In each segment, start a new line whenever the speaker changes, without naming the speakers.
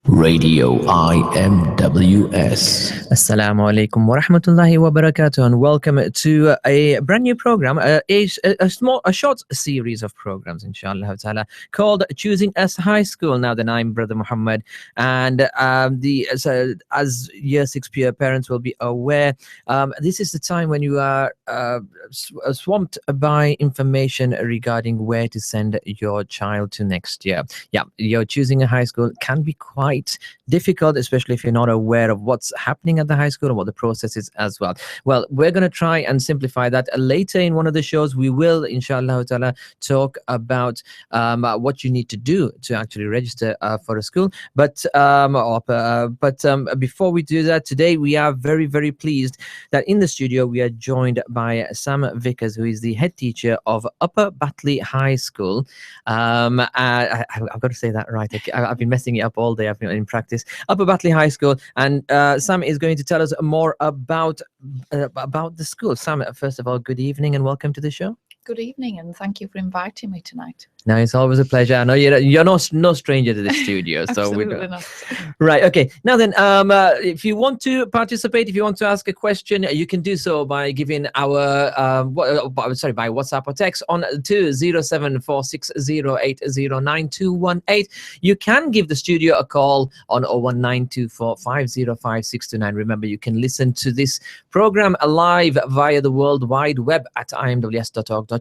Radio IMWS.
Assalamu alaikum wa rahmatullahi wa barakatuh, and welcome to a brand new program, a short series of programs, inshallah ta'ala, called Choosing Us High School. Now then, I'm Brother Mohamed, and as year 6 peer parents will be aware, this is the time when you are swamped by information regarding where to send your child to next year. Yeah, you're choosing a high school can be quite difficult, especially if you're not aware of what's happening at the high school and what the process is as well. Well, we're going to try and simplify that later in one of the shows. We will, inshallah ta'ala, talk about what you need to do to actually register for a school. But before we do that, today we are very, very pleased that in the studio we are joined by Sam Vickers, who is the head teacher of Upper Batley High School. I've got to say that right. I've been messing it up all day. I've been in practice. Upper Batley High School, and Sam is going to tell us more about the school. Sam, first of all, good evening and welcome to the show.
Good evening, and thank you for inviting me tonight.
No, it's always a pleasure. I know you're no stranger to the studio, so
Absolutely not.
Right. Okay. Now then, if you want to participate, if you want to ask a question, you can do so by giving our by WhatsApp or text on to 07460809218. You can give the studio a call on 01924505629. Remember, you can listen to this program live via the World Wide Web at imws.org.uk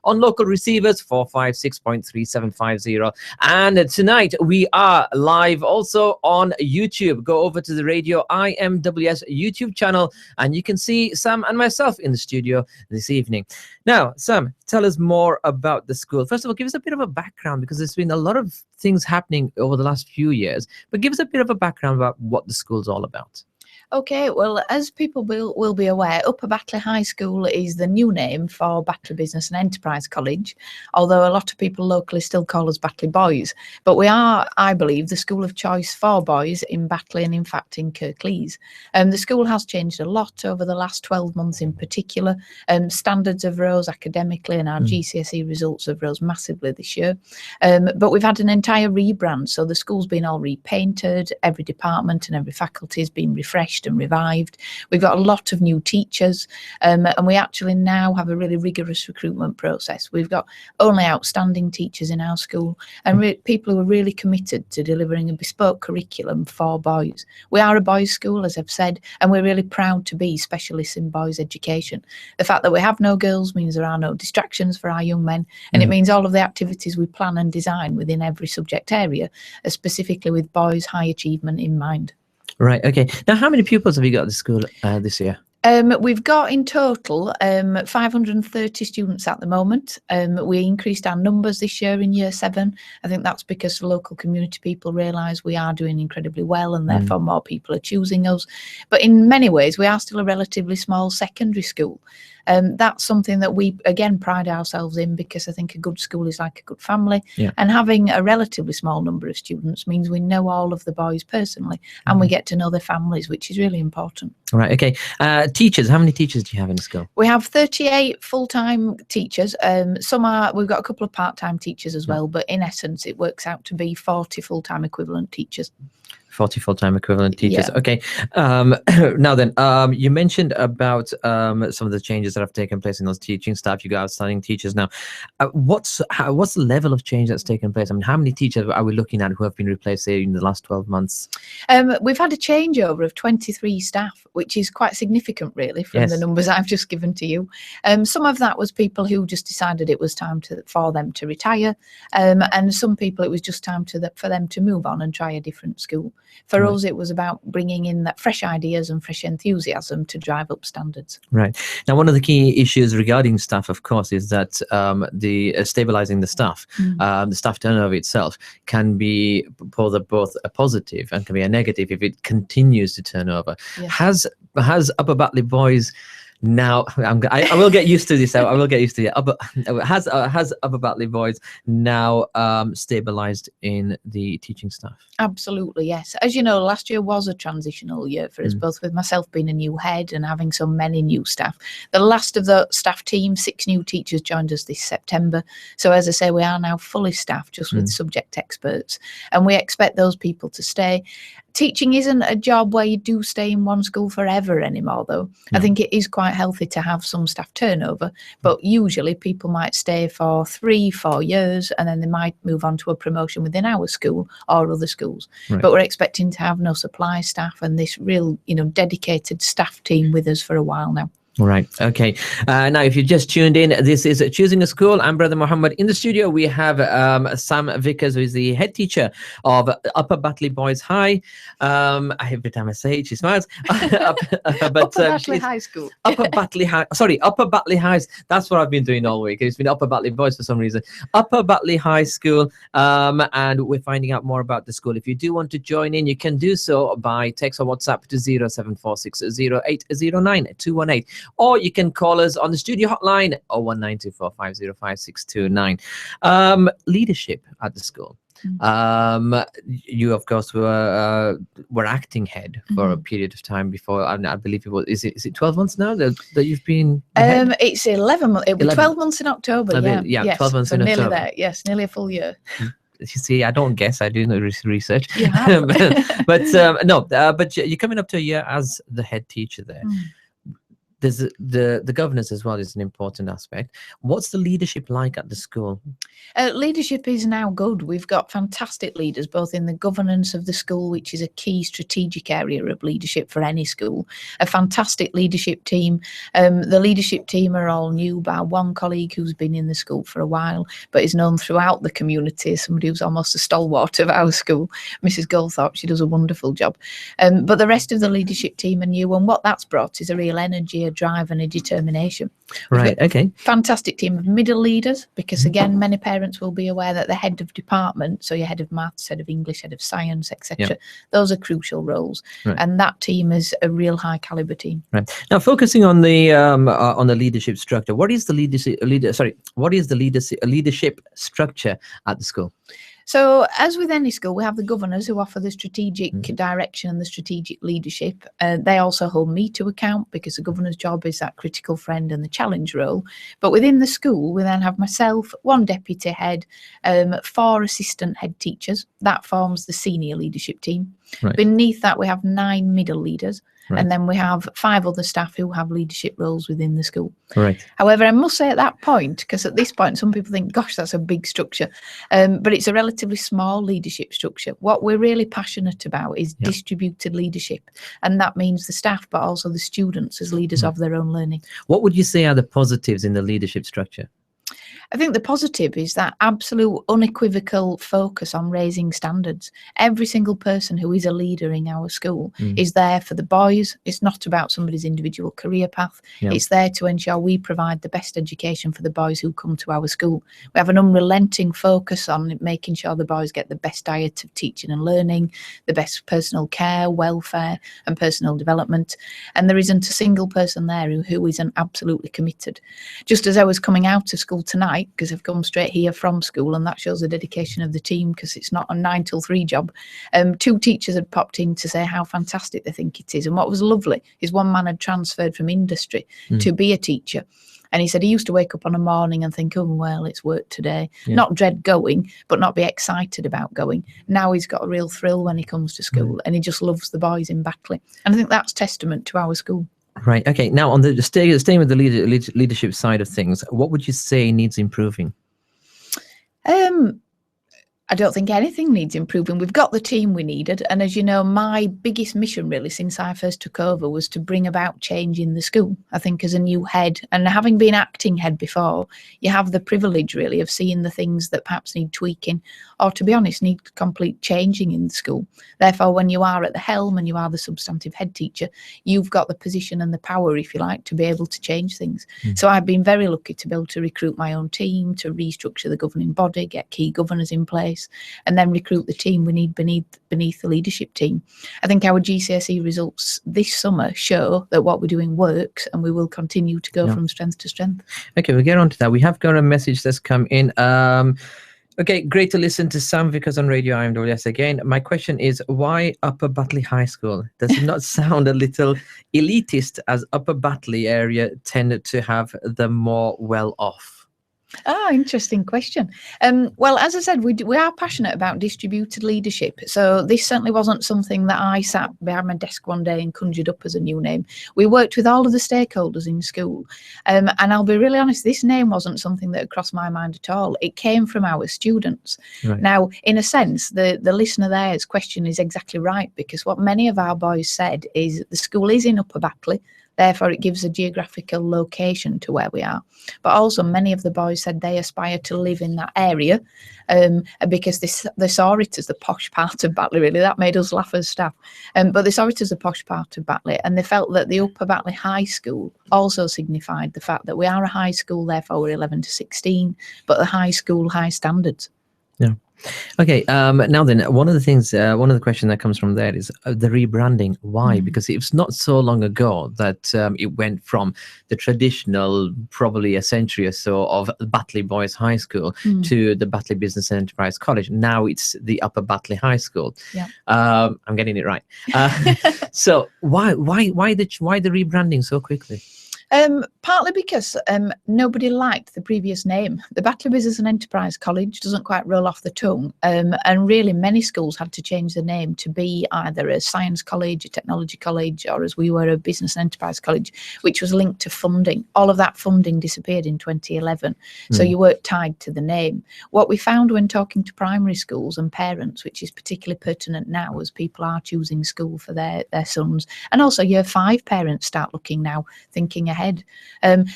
on local receivers 456.3750. And tonight we are live also on YouTube. Go over to the Radio IMWS YouTube channel and you can see Sam and myself in the studio this evening. Now, Sam, tell us more about the school. First of all, give us a bit of a background, because there's been a lot of things happening over the last few years, but give us a bit of a background about what the school's all about.
Okay, well, as people will be aware, Upper Batley High School is the new name for Batley Business and Enterprise College, although a lot of people locally still call us Batley Boys. But we are, I believe, the school of choice for boys in Batley and, in fact, in Kirklees. The school has changed a lot over the last 12 months in particular. Standards have rose academically and our GCSE results have rose massively this year. But we've had an entire rebrand, so the school's been all repainted, every department and every faculty has been refreshed and revived. We've got a lot of new teachers, and we actually now have a really rigorous recruitment process. We've got only outstanding teachers in our school and people who are really committed to delivering a bespoke curriculum for boys. We are a boys' school, as I've said, and we're really proud to be specialists in boys' education. The fact that we have no girls means there are no distractions for our young men, and it means all of the activities we plan and design within every subject area are specifically with boys' high achievement in mind.
Right. Okay. Now, how many pupils have you got at the school this year?
We've got in total 530 students at the moment. We increased our numbers this year in year 7. I think that's because the local community people realise we are doing incredibly well and therefore more people are choosing us. But in many ways, we are still a relatively small secondary school. That's something that we, again, pride ourselves in, because I think a good school is like a good family. Yeah. And having a relatively small number of students means we know all of the boys personally and we get to know their families, which is really important.
Right. Okay. Teachers, how many teachers do you have in the school?
We have 38 full-time teachers. We've got a couple of part-time teachers as well, but in essence, it works out to be 40 full-time equivalent teachers.
40 full-time equivalent teachers.
Yeah.
Okay. Now then, you mentioned about some of the changes that have taken place in those teaching staff. You got outstanding teachers now. What's the level of change that's taken place? I mean, how many teachers are we looking at who have been replaced, say, in the last 12 months?
We've had a changeover of 23 staff, which is quite significant, really, from the numbers I've just given to you. Some of that was people who just decided it was time for them to retire, and some people it was just time for them to move on and try a different school. For us, it was about bringing in that fresh ideas and fresh enthusiasm to drive up standards.
Right. Now, one of the key issues regarding staff, of course, is that the stabilizing the staff, the staff turnover itself can be both a positive and can be a negative if it continues to turn over. Yes. Has Upper Batley Boys Now I will get used to this. I will get used to it. Has Upper Batley Boys now stabilised in the teaching staff?
Absolutely, yes. As you know, last year was a transitional year for us, both with myself being a new head and having so many new staff. The last of the staff team, 6 new teachers joined us this September. So as I say, we are now fully staffed, just with subject experts, and we expect those people to stay. Teaching isn't a job where you do stay in one school forever anymore, though. I think it is quite healthy to have some staff turnover, but usually people might stay for 3-4 years and then they might move on to a promotion within our school or other schools.
Right.
But we're expecting to have no supply staff and this real, dedicated staff team with us for a while now.
Right. Okay. Now, if you just tuned in, this is Choosing a School. I'm Brother Mohammed. In the studio, we have Sam Vickers, who is the head teacher of Upper Batley Boys High. Every time I say it, she smiles.
Upper Batley High School.
Upper Batley High. Sorry, Upper Batley High. That's what I've been doing all week. It's been Upper Batley Boys for some reason. Upper Batley High School. And we're finding out more about the school. If you do want to join in, you can do so by text or WhatsApp to 07460809218. Or you can call us on the studio hotline 01924505629. Leadership at the school. You, of course, were acting head for a period of time before. I believe it was. Is it 12 months now that you've been?
It's 11 months. It'll be 12 months in October.
Yeah, 12 months in
nearly
October.
there. Yes, nearly a full year.
You see, I don't guess. I do no research.
You have.
but you're coming up to a year as the head teacher there. There's the governance as well is an important aspect. What's the leadership like at the school?
Leadership is now good. We've got fantastic leaders, both in the governance of the school, which is a key strategic area of leadership for any school. A fantastic leadership team. The leadership team are all new, by one colleague who's been in the school for a while, but is known throughout the community as somebody who's almost a stalwart of our school. Mrs. Goldthorpe, she does a wonderful job. But the rest of the leadership team are new, and what that's brought is a real energy, a drive and a determination.
Right, okay.
Fantastic team of middle leaders, because again, many parents will be aware that the head of department, so your head of maths, head of English, head of science, etc., those are crucial roles. Right. And that team is a real high caliber team. Right.
Now, focusing on the leadership structure, what is the leadership structure at the school?
So, as with any school, we have the governors who offer the strategic direction and the strategic leadership. They also hold me to account, because the governor's job is that critical friend and the challenge role. But within the school, we then have myself, 1 deputy head, 4 assistant head teachers. That forms the senior leadership team. Right. Beneath that, we have 9 middle leaders. Right. And then we have 5 other staff who have leadership roles within the school.
Right.
However, I must say at that point, because at this point some people think, gosh, that's a big structure, but it's a relatively small leadership structure. What we're really passionate about is distributed leadership, and that means the staff, but also the students as leaders of their own learning.
What would you say are the positives in the leadership structure?
I think the positive is that absolute unequivocal focus on raising standards. Every single person who is a leader in our school is there for the boys. It's not about somebody's individual career path. It's there to ensure we provide the best education for the boys who come to our school. We have an unrelenting focus on making sure the boys get the best diet of teaching and learning, the best personal care, welfare and personal development. And there isn't a single person there who isn't absolutely committed. Just as I was coming out of school tonight, because I've come straight here from school, and that shows the dedication of the team, because it's not a 9 till 3 job. 2 teachers had popped in to say how fantastic they think it is. And what was lovely is one man had transferred from industry to be a teacher. And he said he used to wake up on a morning and think, oh, well, it's work today. Not dread going, but not be excited about going. Now he's got a real thrill when he comes to school, and he just loves the boys in Batley. And I think that's testament to our school.
Right. Okay. Now, on the staying with the leadership side of things, what would you say needs improving?
I don't think anything needs improving. We've got the team we needed. And as you know, my biggest mission really since I first took over was to bring about change in the school. I think as a new head, and having been acting head before, you have the privilege really of seeing the things that perhaps need tweaking, or to be honest, need complete changing in the school. Therefore, when you are at the helm and you are the substantive head teacher, you've got the position and the power, if you like, to be able to change things. So I've been very lucky to be able to recruit my own team, to restructure the governing body, get key governors in place, place, and then recruit the team we need beneath the leadership team. I think our GCSE results this summer show that what we're doing works, and we will continue to go from strength to strength.
Okay, we'll get on to that. We have got a message that's come in. Okay, great to listen to Sam Vickers on Radio IMWS again. My question is, why Upper Batley High School? Does it not sound a little elitist, as Upper Batley area tend to have the more well-off?
Interesting question. Well, as I said, we are passionate about distributed leadership. So this certainly wasn't something that I sat behind my desk one day and conjured up as a new name. We worked with all of the stakeholders in school. And I'll be really honest, this name wasn't something that had crossed my mind at all. It came from our students. Right. Now, in a sense, the listener there's question is exactly right, because what many of our boys said is the school is in Upper Batley. Therefore, it gives a geographical location to where we are. But also, many of the boys said they aspire to live in that area because they saw it as the posh part of Batley, really. That made us laugh as staff. But they saw it as the posh part of Batley. And they felt that the Upper Batley High School also signified the fact that we are a high school, therefore we're 11 to 16, but the high school, high standards.
Yeah. Okay, now then, one of the questions that comes from there is the rebranding. Why? Because it's not so long ago that it went from the traditional, probably a century or so, of Batley Boys High School to the Batley Business and Enterprise College. Now it's the Upper Batley High School. Yeah. I'm getting it right. So why the rebranding so quickly?
Partly because nobody liked the previous name. The Batley Business and Enterprise College doesn't quite roll off the tongue, and really many schools had to change the name to be either a science college, a technology college, or as we were, a business and enterprise college, which was linked to funding. All of that funding disappeared in 2011, so you weren't tied to the name. What we found when talking to primary schools and parents, which is particularly pertinent now as people are choosing school for their sons, and also year 5 parents start looking now, thinking ahead.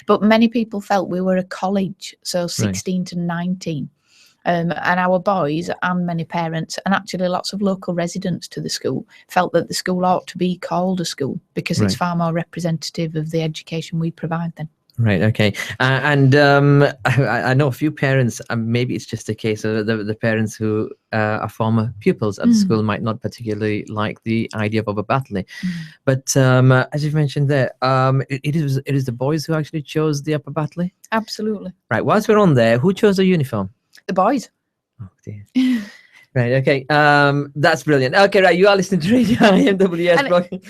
But many people felt we were a college, so 16 to 19. And our boys and many parents, and actually lots of local residents to the school, felt that the school ought to be called a school because it's far more representative of the education we provide then.
Right. Okay. And I know a few parents. Maybe it's just a case of the parents who are former pupils at the school might not particularly like the idea of Upper Batley. But as you've mentioned there, it is the boys who actually chose the Upper Batley.
Absolutely.
Right. Whilst we're on there, who chose the uniform?
The boys.
Oh dear. Right. Okay. That's brilliant. Okay. Right. You are listening to Radio IMWS.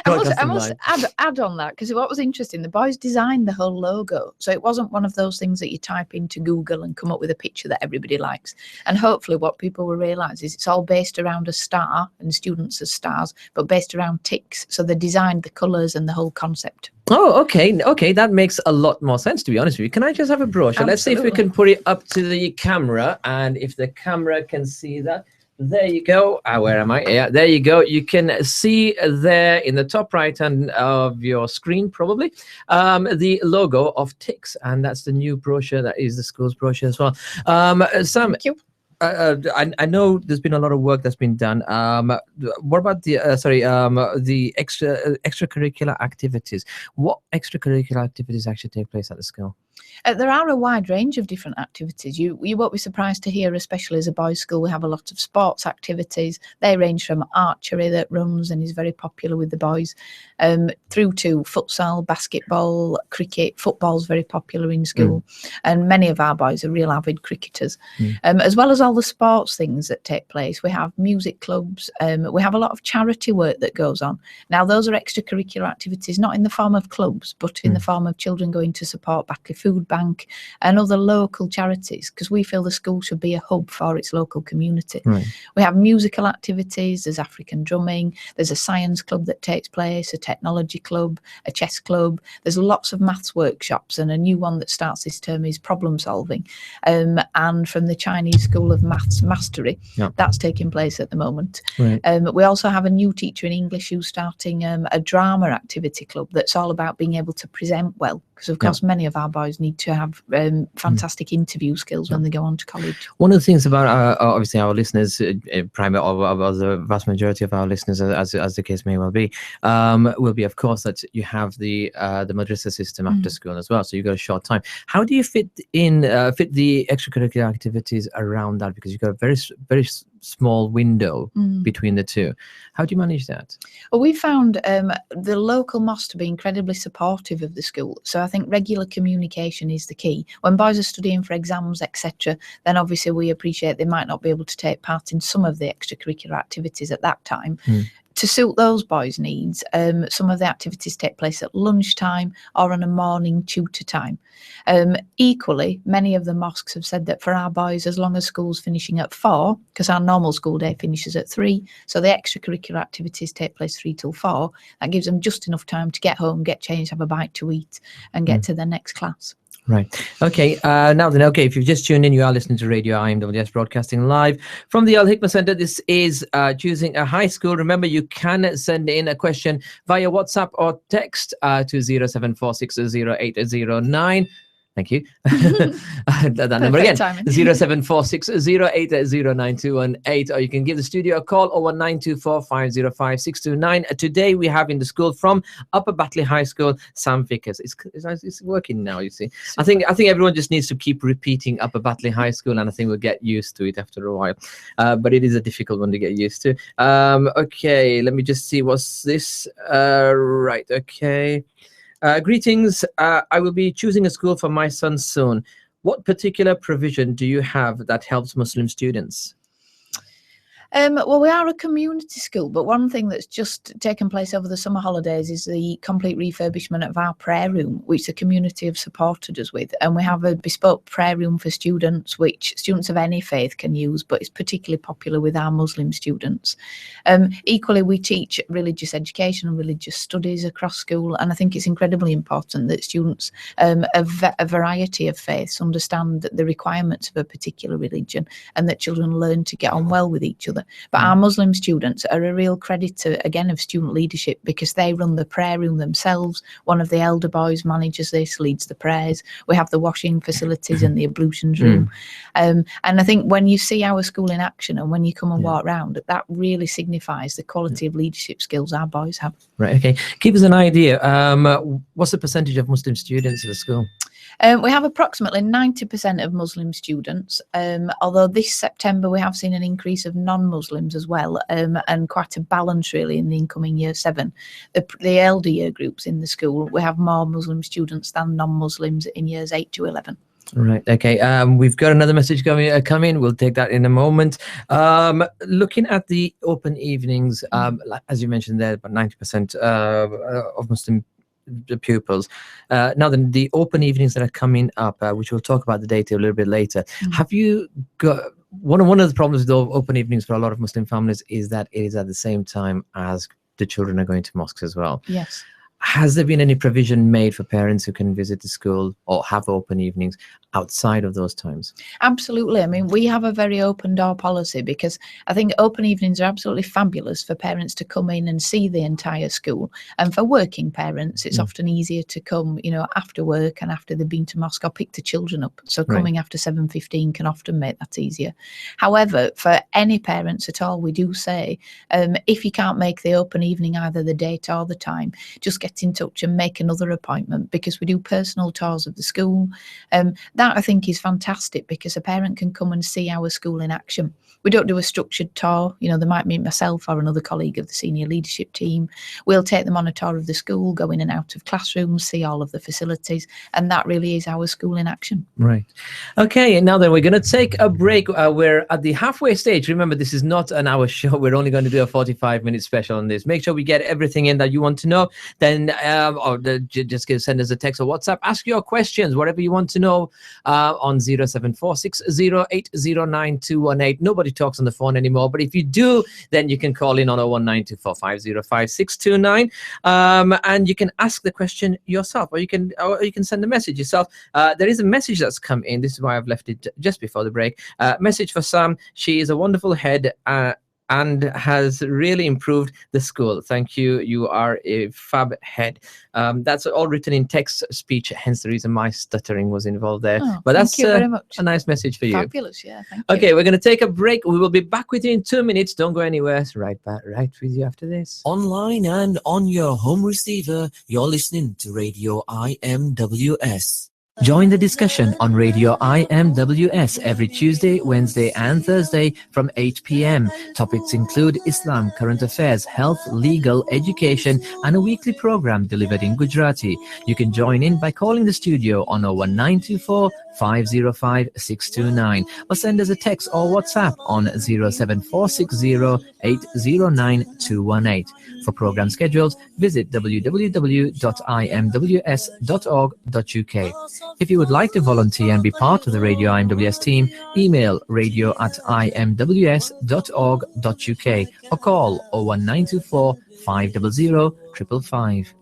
I must add on that, because what was interesting, the boys designed the whole logo, so it wasn't one of those things that you type into Google and come up with a picture that everybody likes. And hopefully what people will realise is it's all based around a star and students as stars, but based around ticks. So they designed the colours and the whole concept.
Oh, okay, that makes a lot more sense, to be honest with you. Can I just have a brochure? Absolutely. Let's see if we can put it up to the camera, and if the camera can see that. There you go. Where am I? Yeah, there you go. You can see there in the top right hand of your screen, probably, the logo of TICS, and that's the new brochure. That is the school's brochure as well. Sam, thank you. I know there's been a lot of work that's been done. What about the extracurricular activities? What extracurricular activities actually take place at the school?
There are a wide range of different activities. You won't be surprised to hear, especially as a boys' school, we have a lot of sports activities. They range from archery that runs and is very popular with the boys, through to futsal, basketball, cricket. Football's very popular in school, and many of our boys are real avid cricketers. As well as all the sports things that take place, we have music clubs. We have a lot of charity work that goes on. Now, those are extracurricular activities, not in the form of clubs, but in the form of children going to support Batley Food Bank and other local charities, because we feel the school should be a hub for its local community. We have musical activities, there's African drumming, there's a science club that takes place, a technology club, a chess club. There's lots of maths workshops, and a new one that starts this term is problem solving. And from the Chinese School of Maths Mastery, that's taking place at the moment. We also have a new teacher in English who's starting a drama activity club that's all about being able to present well, because of course many of our boys boys need to have fantastic interview skills when they go on to college.
One of the things about obviously our listeners, primary or the vast majority of our listeners, as the case may well be, will be of course that you have the madrasa system after school as well. So you've got a short time. How do you fit the extracurricular activities around that? Because you've got a very small window between the two. How do you manage that?
Well, we found the local mosque to be incredibly supportive of the school. So I think regular communication is the key. When boys are studying for exams, etc., then obviously we appreciate they might not be able to take part in some of the extracurricular activities at that time. To suit those boys' needs, some of the activities take place at lunchtime or on a morning tutor time. Equally, many of the mosques have said that for our boys, as long as school's finishing at 4, because our normal school day finishes at 3, so the extracurricular activities take place 3 till 4, that gives them just enough time to get home, get changed, have a bite to eat, and get to their next class.
Right. Okay. Now then, okay, if you've just tuned in, you are listening to Radio IMWS broadcasting live from the Al Hikmah Center. This is Choosing a High School. Remember, you can send in a question via WhatsApp or text to 074608009. Thank you. that number again, 07460809218, or you can give the studio a call, 01924505629. Today we have in the school from Upper Batley High School, Sam Vickers. It's working now, you see. Super. I think everyone just needs to keep repeating Upper Batley High School, and I think we'll get used to it after a while. But it is a difficult one to get used to. Okay, let me just see. What's this? Right, okay. Greetings. I will be choosing a school for my son soon. What particular provision do you have that helps Muslim students?
Well, we are a community school, but one thing that's just taken place over the summer holidays is the complete refurbishment of our prayer room, which the community have supported us with. And we have a bespoke prayer room for students, which students of any faith can use, but it's particularly popular with our Muslim students. Equally, we teach religious education and religious studies across school. And I think it's incredibly important that students of a variety of faiths understand the requirements of a particular religion, and that children learn to get on well with each other. But our Muslim students are a real credit to, again, of student leadership, because they run the prayer room themselves. One of the elder boys manages this, leads the prayers. We have the washing facilities and the ablutions room. And I think when you see our school in action and when you come and walk around, that really signifies the quality of leadership skills our boys have.
Right, okay. Give us an idea. What's the percentage of Muslim students at the school?
We have approximately 90% of Muslim students, although this September we have seen an increase of non-Muslims as well, and quite a balance really in the incoming year 7. The elder year groups in the school, we have more Muslim students than non-Muslims in years 8 to 11.
Right, okay. We've got another message coming. We'll take that in a moment. Looking at the open evenings, as you mentioned there, about 90% of Muslim pupils. Now then, the open evenings that are coming up, which we'll talk about the data a little bit later. Have you got one of the problems with open evenings for a lot of Muslim families is that it is at the same time as the children are going to mosques as well?
Yes.
Has there been any provision made for parents who can visit the school or have open evenings outside of those times?
Absolutely. I mean, we have a very open door policy, because I think open evenings are absolutely fabulous for parents to come in and see the entire school. And for working parents, it's often easier to come, after work and after they've been to mosque, or pick the children up. So coming after 7:15 can often make that easier. However, for any parents at all, we do say, if you can't make the open evening, either the date or the time, just get in touch and make another appointment, because we do personal tours of the school. That I think is fantastic, because a parent can come and see our school in action. We don't do a structured tour. They might meet myself or another colleague of the senior leadership team. We'll take them on a tour of the school, go in and out of classrooms, see all of the facilities, and that really is our school in action.
Right. Okay, and now then we're going to take a break. We're at the halfway stage. Remember, this is not an hour show. We're only going to do a 45-minute special on this. Make sure we get everything in that you want to know. Then just send us a text or WhatsApp. Ask your questions, whatever you want to know, on 07460809218. Nobody talks on the phone anymore, but if you do, then you can call in on 01924505629, and you can ask the question yourself, or you can send a message yourself. There is a message that's come in. This is why I've left it just before the break. Message for Sam. She is a wonderful head and has really improved the school. Thank you. You are a fab head. That's all written in text speech, hence the reason my stuttering was involved there.
Oh,
But
thank
that's
you very much.
a nice message for you.
Fabulous, yeah, thank you.
Okay, we're going to take a break. We will be back with you in 2 minutes. Don't go anywhere. Right back, right with you after this.
Online and on your home receiver, you're listening to Radio IMWS.
Join the discussion on Radio IMWS every Tuesday, Wednesday and Thursday from 8 p.m. Topics include Islam, current affairs, health, legal, education and a weekly program delivered in Gujarati. You can join in by calling the studio on 01924 505 629 or send us a text or WhatsApp on 07460 809 218. For program schedules, visit www.imws.org.uk. If you would like to volunteer and be part of the Radio IMWS team, email radio@imws.org.uk or call 01924 500 555.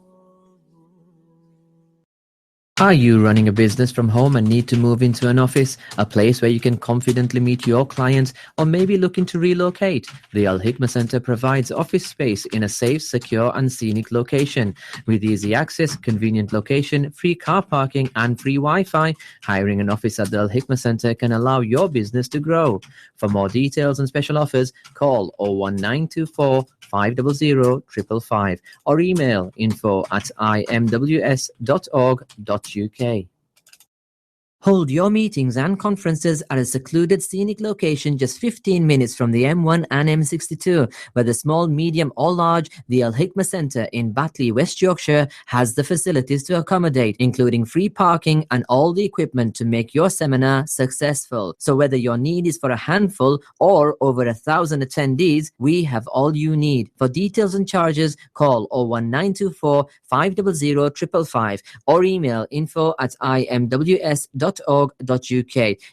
Are you running a business from home and need to move into an office, a place where you can confidently meet your clients, or maybe looking to relocate? The Al Hikmah Centre provides office space in a safe, secure and scenic location. With easy access, convenient location, free car parking and free Wi-Fi, hiring an office at the Al Hikmah Centre can allow your business to grow. For more details and special offers, call 01924 500 555 or email info@imws.org.uk. Hold your meetings and conferences at a secluded scenic location just 15 minutes from the M1 and M62. Whether small, medium or large, the Al Hikmah Centre in Batley, West Yorkshire has the facilities to accommodate, including free parking and all the equipment to make your seminar successful. So whether your need is for a handful or over 1,000 attendees, we have all you need. For details and charges, call 01924 500 555 or email info@imws.org.uk.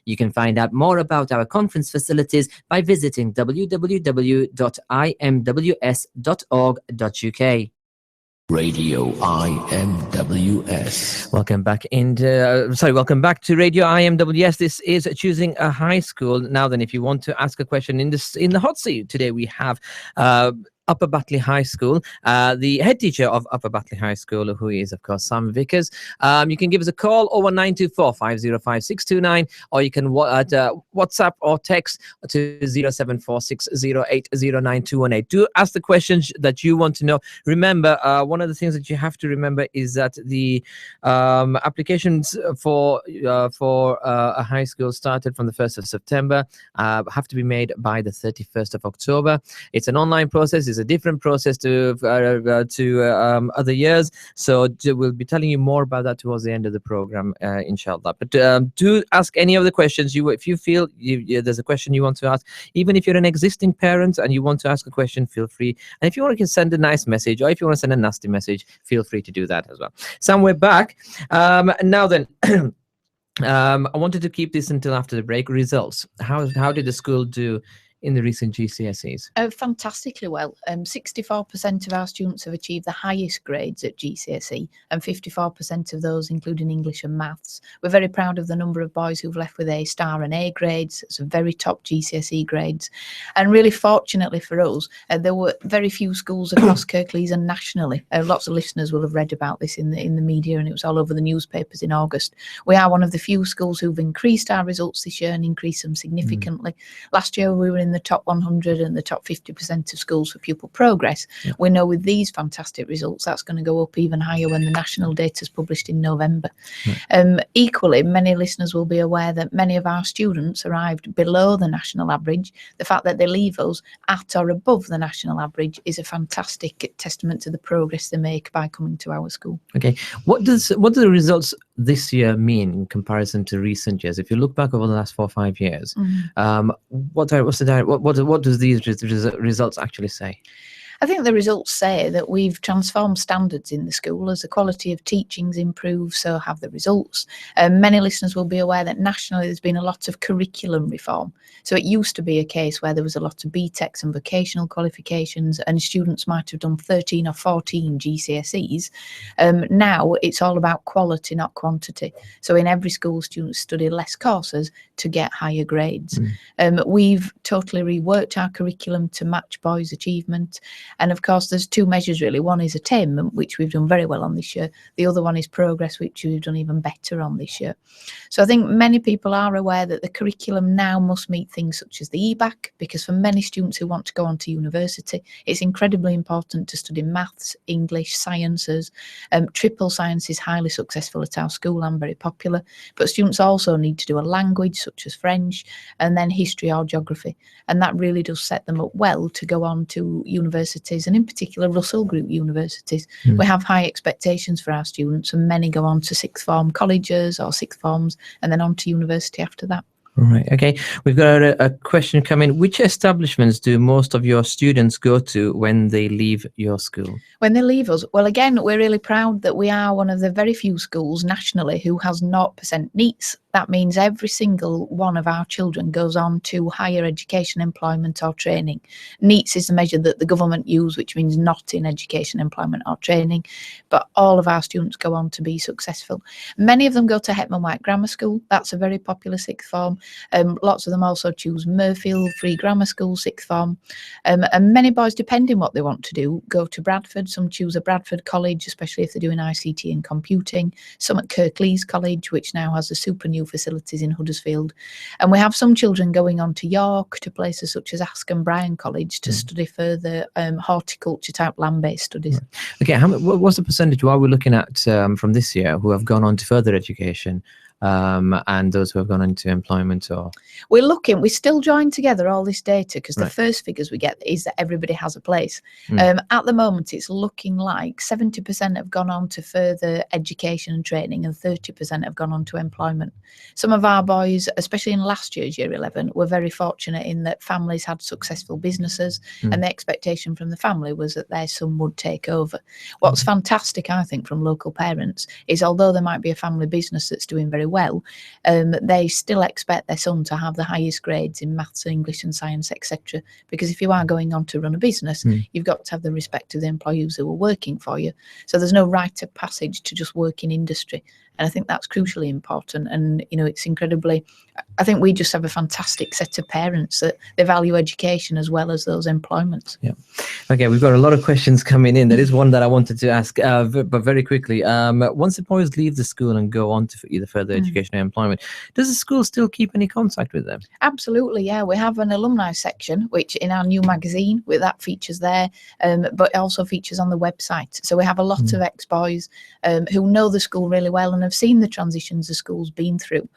You can find out more about our conference facilities by visiting www.imws.org.uk.
Radio IMWS.
Welcome back welcome back to Radio IMWS. This is Choosing a High School. Now then, if you want to ask a question in the hot seat today, we have Upper Batley High School, the head teacher of Upper Batley High School, who is, of course, Sam Vickers. You can give us a call 01924 505 629, or you can WhatsApp or text to 07460809218. Do ask the questions that you want to know. Remember, one of the things that you have to remember is that the applications for a high school started from the 1st of September, have to be made by the 31st of October. It's an online process. It's a different process to other years, so we'll be telling you more about that towards the end of the program, inshallah. But do ask any of the questions if you feel there's a question you want to ask. Even if you're an existing parent and you want to ask a question, feel free. And if you want to send a nice message, or if you want to send a nasty message, feel free to do that as well. Sam, we're back now then. I wanted to keep this until after the break. Results. How did the school do in the recent GCSEs?
Fantastically well. 64% of our students have achieved the highest grades at GCSE, and 54% of those including English and maths. We're very proud of the number of boys who've left with A star and A grades. It's a very top GCSE grades. And really fortunately for us, there were very few schools across Kirklees and nationally. Lots of listeners will have read about this in the media, and it was all over the newspapers in August. We are one of the few schools who've increased our results this year and increased them significantly. Last year we were in the top 100 and the top 50% of schools for pupil progress.
Yeah.
We know with these fantastic results that's going to go up even higher when the national data is published in November. Equally, many listeners will be aware that many of our students arrived below the national average. The fact that they leave us at or above the national average is a fantastic testament to the progress they make by coming to our school. Okay,
what do the results this year mean in comparison to recent years? If you look back over the last 4 or 5 years, what does these results actually say?
I think the results say that we've transformed standards in the school. As the quality of teaching's improved, so have the results. Many listeners will be aware that nationally there's been a lot of curriculum reform. So it used to be a case where there was a lot of BTECs and vocational qualifications, and students might have done 13 or 14 GCSEs. Now it's all about quality, not quantity. So in every school, students study less courses to get higher grades. We've totally reworked our curriculum to match boys' achievement. And of course, there's two measures really. One is attainment, which we've done very well on this year. The other one is progress, which we've done even better on this year. So I think many people are aware that the curriculum now must meet things such as the EBAC, because for many students who want to go on to university, it's incredibly important to study maths, English, sciences. Triple science is highly successful at our school and very popular, but students also need to do a language such as French, and then history or geography. And that really does set them up well to go on to universities, and in particular Russell Group universities. We have high expectations for our students, and many go on to sixth form colleges or sixth forms and then on to university after that.
Right. Okay. We've got a question coming. Which establishments do most of your students go to when they leave your school?
When they leave us, well, again, we're really proud that we are one of the very few schools nationally who has 0% NEETs. That means every single one of our children goes on to higher education, employment or training. NEETs is the measure that the government use, which means not in education, employment or training. But all of our students go on to be successful. Many of them go to Hetman White Grammar School. That's a very popular sixth form. Lots of them also choose Murfield Free Grammar School, sixth form. And many boys, depending what they want to do, go to Bradford. Some choose a Bradford college, especially if they're doing ICT and computing. Some at Kirklees College, which now has a super new facilities in Huddersfield. And we have some children going on to York, to places such as Ask and Bryan College to study further horticulture type land-based studies.
Okay, what's the percentage? What are we looking at from this year who have gone on to further education? And those who have gone into employment? Or
we're still drawing together all this data, because the first figures we get is that everybody has a place. At the moment, it's looking like 70% have gone on to further education and training, and 30% have gone on to employment. Some of our boys, especially in last year's year 11, were very fortunate in that families had successful businesses, and the expectation from the family was that their son would take over. What's fantastic, I think, from local parents is, although there might be a family business that's doing very well, they still expect their son to have the highest grades in maths, English and science, etc. Because if you are going on to run a business, you've got to have the respect of the employees who are working for you. So there's no rite of passage to just work in industry. And I think that's crucially important. And, you know, it's incredibly, I think we just have a fantastic set of parents that they value education as well as those employments.
Yeah. Okay, we've got a lot of questions coming in. There is one that I wanted to ask, but very quickly. Once the boys leave the school and go on to either further education or employment, does the school still keep any contact with them?
Absolutely, yeah. We have an alumni section, which in our new magazine, with that features there, but it also features on the website. So we have a lot of ex-boys who know the school really well and have seen the transitions the school's been through,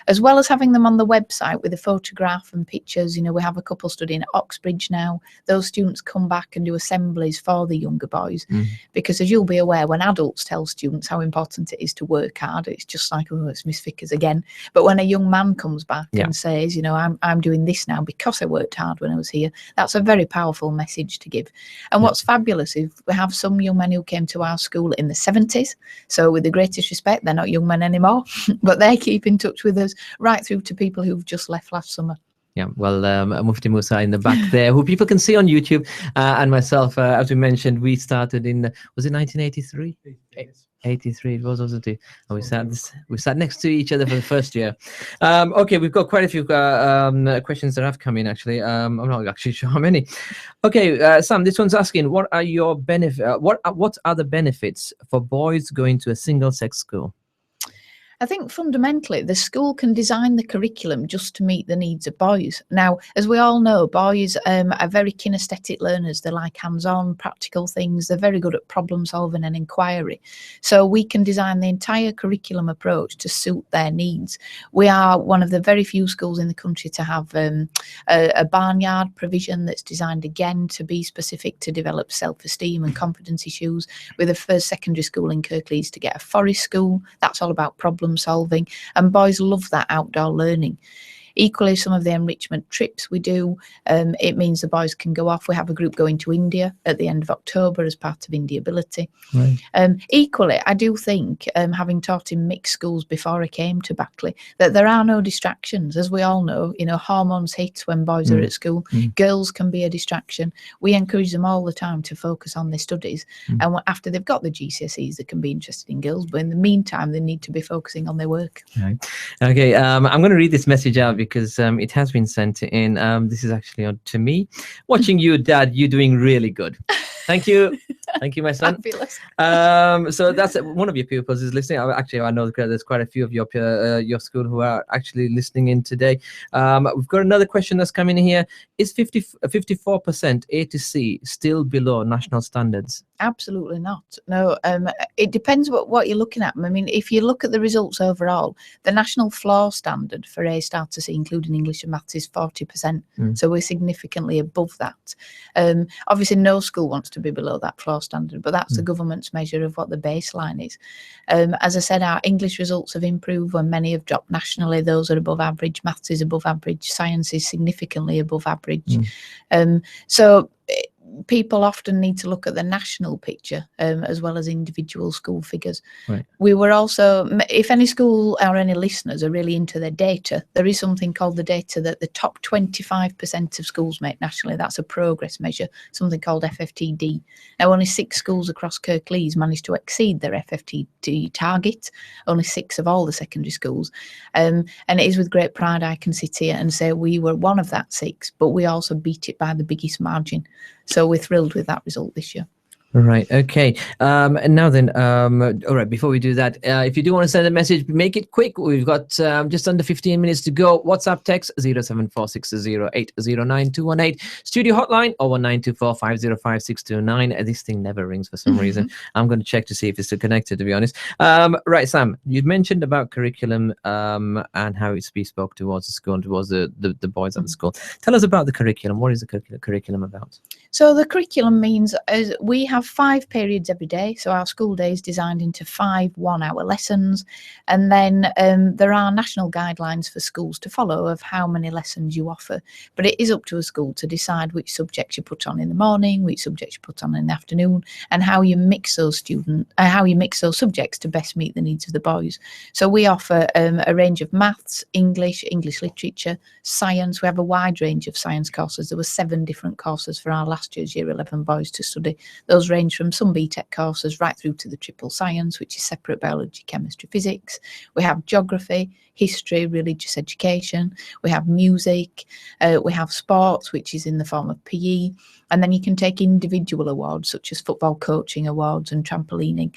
as well as having them on the website with a photograph and pictures. You know, we have a couple studying at Oxbridge now. Those students come back and do assemblies for the younger boys, because as you'll be aware, when adults tell students how important it is to work hard, it's just like, oh, it's Miss Vickers again. But when a young man comes back and says, you know, I'm doing this now because I worked hard when I was here, that's a very powerful message to give. And what's fabulous is we have some young men who came to our school in the 70s. So with the greatest respect, they're not young men anymore, but they keep in touch with us, right through to people who've just left last summer.
Yeah, well, Mufti Moosa in the back there, who people can see on YouTube, and myself, as we mentioned, we started in, was it 1983? 83, it was, wasn't it? And we sat next to each other for the first year. Okay, we've got quite a few questions that have come in, actually. I'm not actually sure how many. Okay, Sam, this one's asking, what are your what are the benefits for boys going to a single-sex school?
I think fundamentally the school can design the curriculum just to meet the needs of boys. Now, as we all know, boys are very kinesthetic learners. They like hands-on, practical things. They're very good at problem solving and inquiry. So we can design the entire curriculum approach to suit their needs. We are one of the very few schools in the country to have a barnyard provision that's designed again to be specific to develop self-esteem and confidence issues. We're the first secondary school in Kirklees to get a forest school. That's all about problem solving, and boys love that outdoor learning. Equally, some of the enrichment trips we do, it means the boys can go off. We have a group going to India at the end of October as part of India Ability.
Right.
Equally, I do think, having taught in mixed schools before I came to Batley, that there are no distractions. As we all know, hormones hit when boys are at school. Girls can be a distraction. We encourage them all the time to focus on their studies. And after they've got the GCSEs, they can be interested in girls. But in the meantime, they need to be focusing on their work.
Right. Okay, I'm going to read this message out because it has been sent in. This is actually to me. Watching you, Dad, you're doing really good. Thank you. Thank you, my son.
Fabulous.
So that's one of your pupils is listening. Actually, I know there's quite a few of your school who are actually listening in today. We've got another question that's coming in here. Is 54% A to C still below national standards?
Absolutely not. No, it depends what you're looking at. I mean, if you look at the results overall, the national floor standard for A star to C, including English and Maths, is 40%. So we're significantly above that. Obviously, no school wants to be below that floor standard, but that's the government's measure of what the baseline is. As I said, our English results have improved when many have dropped nationally. Those are above average. Maths is above average. Science is significantly above average. So people often need to look at the national picture as well as individual school figures.
Right.
We were also, if any school or any listeners are really into their data, there is something called the data that the top 25% of schools make nationally. That's a progress measure, something called FFTD. Now, only 6 schools across Kirklees managed to exceed their FFTD target, only 6 of all the secondary schools. And it is with great pride I can sit here and say we were one of that 6, but we also beat it by the biggest margin. So we're thrilled with that result this year.
Right. Okay. And now then, all right, before we do that, if you do want to send a message, make it quick. We've got just under 15 minutes to go. WhatsApp text 07460809218. Studio hotline 01924505629. This thing never rings for some reason. I'm going to check to see if it's still connected, to be honest. Right, Sam, you mentioned about curriculum and how it's bespoke towards the school and towards the boys at the school. Tell us about the curriculum. What is the curriculum about?
So the curriculum means we have 5 periods every day. So our school day is designed into 5 one-hour lessons. And then there are national guidelines for schools to follow of how many lessons you offer. But it is up to a school to decide which subjects you put on in the morning, which subjects you put on in the afternoon, and how you mix those subjects to best meet the needs of the boys. So we offer a range of maths, English literature, science. We have a wide range of science courses. There were 7 different courses for our last year's Year 11 boys to study. Those range from some BTEC courses right through to the triple science, which is separate biology, chemistry, physics. We have geography, history, religious education. We have music. We have sports, which is in the form of PE. And then you can take individual awards, such as football coaching awards and trampolining.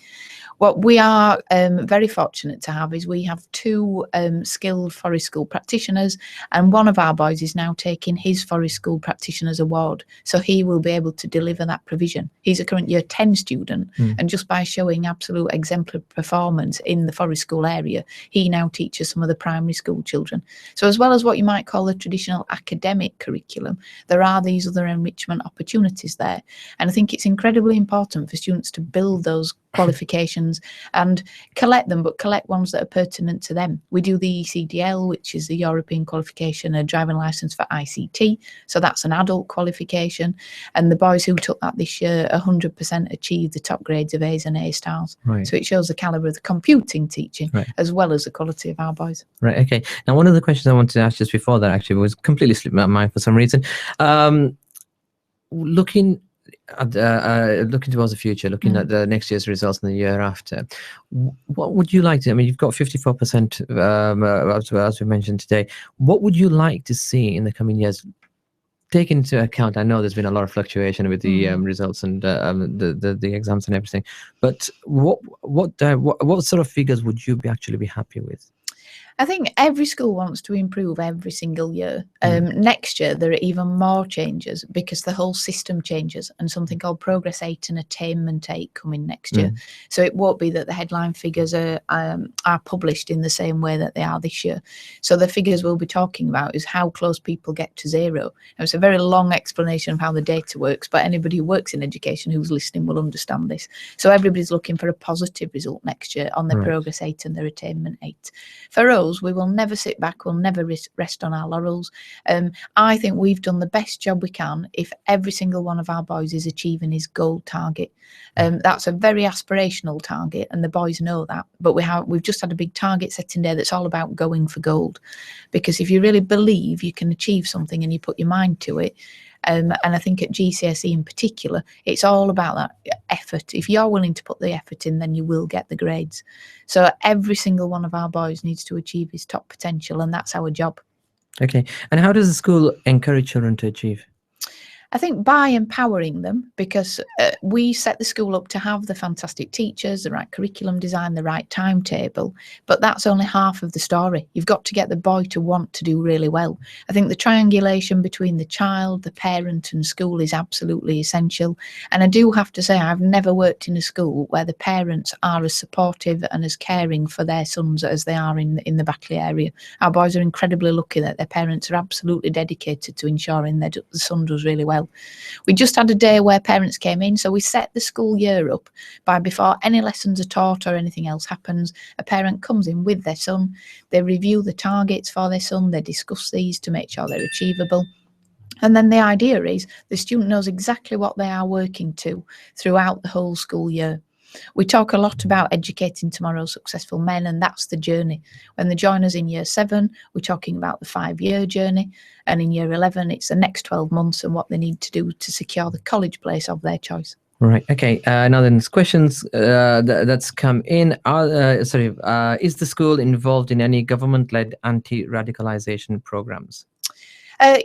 What we are very fortunate to have is we have 2 skilled forest school practitioners, and one of our boys is now taking his forest school practitioner's award. So he will be able to deliver that provision. He's a current year 10 student, and just by showing absolute exemplary performance in the forest school area, he now teaches some of the primary school children. So as well as what you might call the traditional academic curriculum, there are these other enrichment opportunities there. And I think it's incredibly important for students to build those qualifications and collect them, but collect ones that are pertinent to them. We do the ECDL, which is the European qualification, a driving license for ICT. So that's an adult qualification. And the boys who took that this year, 100% achieved the top grades of A's and A stars.
Right.
So it shows the calibre of the computing teaching, as well as the quality of our boys.
Right. Okay. Now, one of the questions I wanted to ask just before that actually was completely slipped my mind for some reason. Looking towards the future, looking at the next year's results and the year after, what would you like to, I mean, you've got 54% as we mentioned today. What would you like to see in the coming years? Take into account, I know there's been a lot of fluctuation with the results and the exams and everything, but what sort of figures would you actually be happy with?
I think every school wants to improve every single year. Next year, there are even more changes because the whole system changes, and something called Progress 8 and Attainment 8 coming next year. So it won't be that the headline figures are published in the same way that they are this year. So the figures we'll be talking about is how close people get to 0. Now, it's a very long explanation of how the data works, but anybody who works in education who's listening will understand this. So everybody's looking for a positive result next year on their Progress 8 and their Attainment 8. For us, us, we will never sit back, we'll never rest on our laurels. I think we've done the best job we can if every single one of our boys is achieving his gold target. That's a very aspirational target, and the boys know that, but we've just had a big target setting day that's all about going for gold, because if you really believe you can achieve something and you put your mind to it, and I think at GCSE in particular, it's all about that effort. If you're willing to put the effort in, then you will get the grades. So every single one of our boys needs to achieve his top potential, and that's our job.
Okay. And how does the school encourage children to achieve?
I think by empowering them, because we set the school up to have the fantastic teachers, the right curriculum design, the right timetable, but that's only half of the story. You've got to get the boy to want to do really well. I think the triangulation between the child, the parent and school is absolutely essential. And I do have to say, I've never worked in a school where the parents are as supportive and as caring for their sons as they are in the Batley area. Our boys are incredibly lucky that their parents are absolutely dedicated to ensuring their son does really well. We just had a day where parents came in, so we set the school year up by, before any lessons are taught or anything else happens, a parent comes in with their son, they review the targets for their son, they discuss these to make sure they're achievable. And then the idea is the student knows exactly what they are working to throughout the whole school year. We talk a lot about educating tomorrow's successful men, and that's the journey. When they join us in year 7, we're talking about the 5-year journey, and in year 11, it's the next 12 months and what they need to do to secure the college place of their choice.
Right. Okay. Now then, there's questions that's come in. Is the school involved in any government-led anti-radicalisation programs?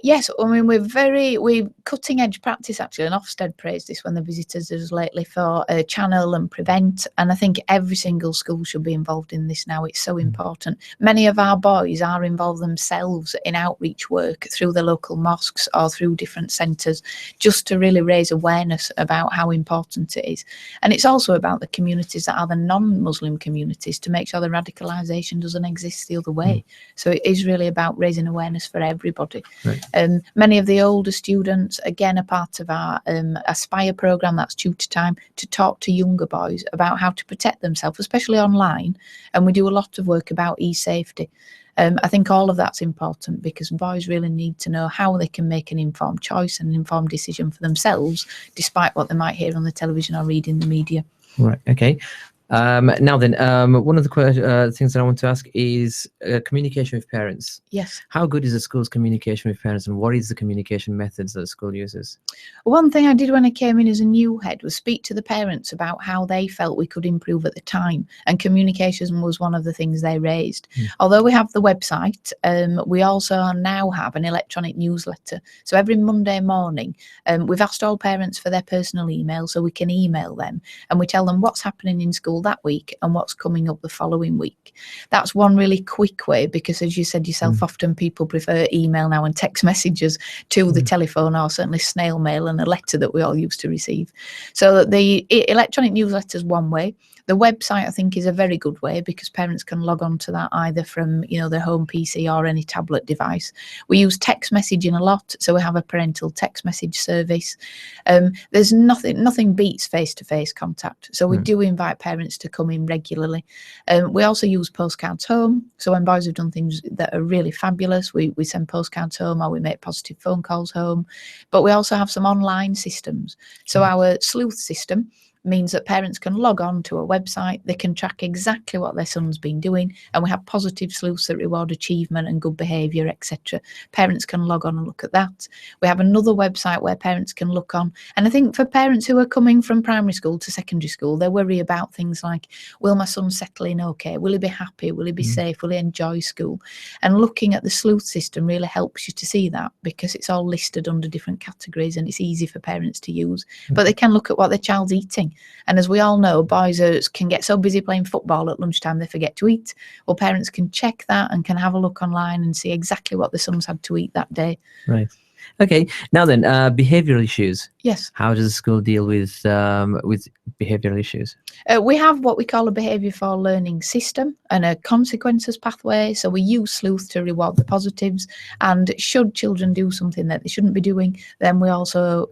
Yes, I mean, we're cutting edge practice actually, and Ofsted praised this when they visited us lately for channel and prevent, and I think every single school should be involved in this now. It's so important. Many of our boys are involved themselves in outreach work through the local mosques or through different centres, just to really raise awareness about how important it is. And it's also about the communities that are the non-Muslim communities, to make sure the radicalisation doesn't exist the other way. So it is really about raising awareness for everybody. Right. Many of the older students, again, are part of our Aspire programme, that's tutor time, to talk to younger boys about how to protect themselves, especially online. And we do a lot of work about e-safety. I think all of that's important, because boys really need to know how they can make an informed choice and an informed decision for themselves, despite what they might hear on the television or read in the media.
Right. Okay. Now then, one of the things that I want to ask is communication with parents.
Yes.
How good is the school's communication with parents, and what is the communication methods that the school uses?
One thing I did when I came in as a new head was speak to the parents about how they felt we could improve at the time, and communication was one of the things they raised. Although we have the website, we also now have an electronic newsletter. So every Monday morning, we've asked all parents for their personal email so we can email them, and we tell them what's happening in school that week and what's coming up the following week. That's one really quick way, because as you said yourself, often people prefer email now and text messages to the telephone, or certainly snail mail and a letter that we all used to receive. So the electronic newsletter is one way. The website, I think, is a very good way, because parents can log on to that either from their home PC or any tablet device. We use text messaging a lot, so we have a parental text message service. There's nothing beats face-to-face contact, so we do invite parents to come in regularly. We also use postcards home, so when boys have done things that are really fabulous, we send postcards home, or we make positive phone calls home. But we also have some online systems. So our sleuth system means that parents can log on to a website, they can track exactly what their son's been doing, and we have positive sleuths that reward achievement and good behaviour, etc. Parents can log on and look at that. We have another website where parents can look on, and I think for parents who are coming from primary school to secondary school, they worry about things like, will my son settle in okay? Will he be happy? Will he be safe? Will he enjoy school? And looking at the sleuth system really helps you to see that, because it's all listed under different categories and it's easy for parents to use. But they can look at what their child's eating. And as we all know, boys can get so busy playing football at lunchtime they forget to eat. Well, parents can check that and can have a look online and see exactly what the son's had to eat that day.
Right. Okay. Now then, behavioural issues.
Yes.
How does the school deal with behavioural issues?
We have what we call a behaviour for learning system and a consequences pathway. So we use sleuth to reward the positives. And should children do something that they shouldn't be doing, then we also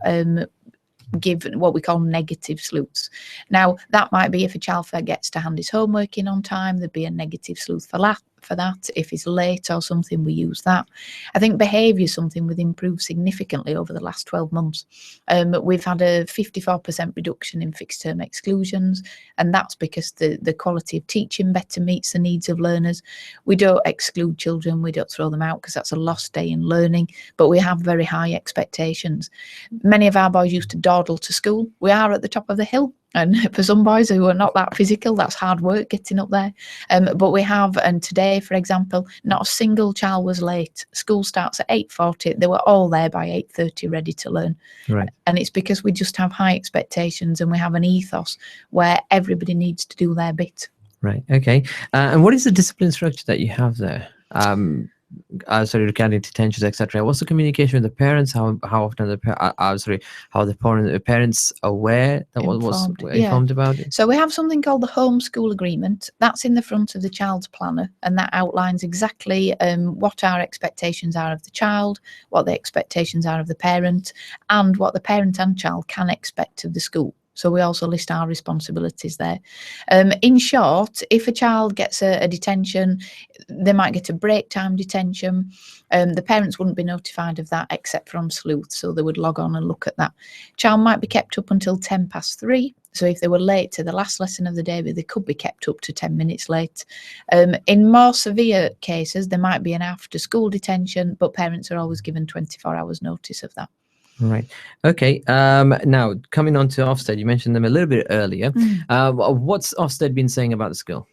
give what we call negative sleuths. Now, that might be if a child forgets to hand his homework in on time, there'd be a negative sleuth for for that. If it's late or something, we use that. I think behaviour is something we've improved significantly over the last 12 months. We've had a 54% reduction in fixed term exclusions, and that's because the quality of teaching better meets the needs of learners. We don't exclude children, we don't throw them out because that's a lost day in learning, but we have very high expectations. Many of our boys used to dawdle to school. We are at the top of the hill, and for some boys who are not that physical, that's hard work getting up there. But we have, and today, for example, not a single child was late. School starts at 8:40. They were all there by 8:30, ready to learn.
Right.
And it's because we just have high expectations, and we have an ethos where everybody needs to do their bit.
Right. Okay. And what is the discipline structure that you have there? Regarding detentions, etc. What's the communication with the parents? How often how the parents aware that was informed about it?
So we have something called the homeschool agreement. That's in the front of the child's planner, and that outlines exactly what our expectations are of the child, what the expectations are of the parent, and what the parent and child can expect of the school. So we also list our responsibilities there. In short, if a child gets a detention, they might get a break time detention. The parents wouldn't be notified of that except from sleuth, so they would log on and look at that. Child might be kept up until 3:10. So if they were late to the last lesson of the day, they could be kept up to 10 minutes late. In more severe cases, there might be an after-school detention, but parents are always given 24 hours notice of that.
Right. Okay. Now, coming on to Ofsted, you mentioned them a little bit earlier. What's Ofsted been saying about the school?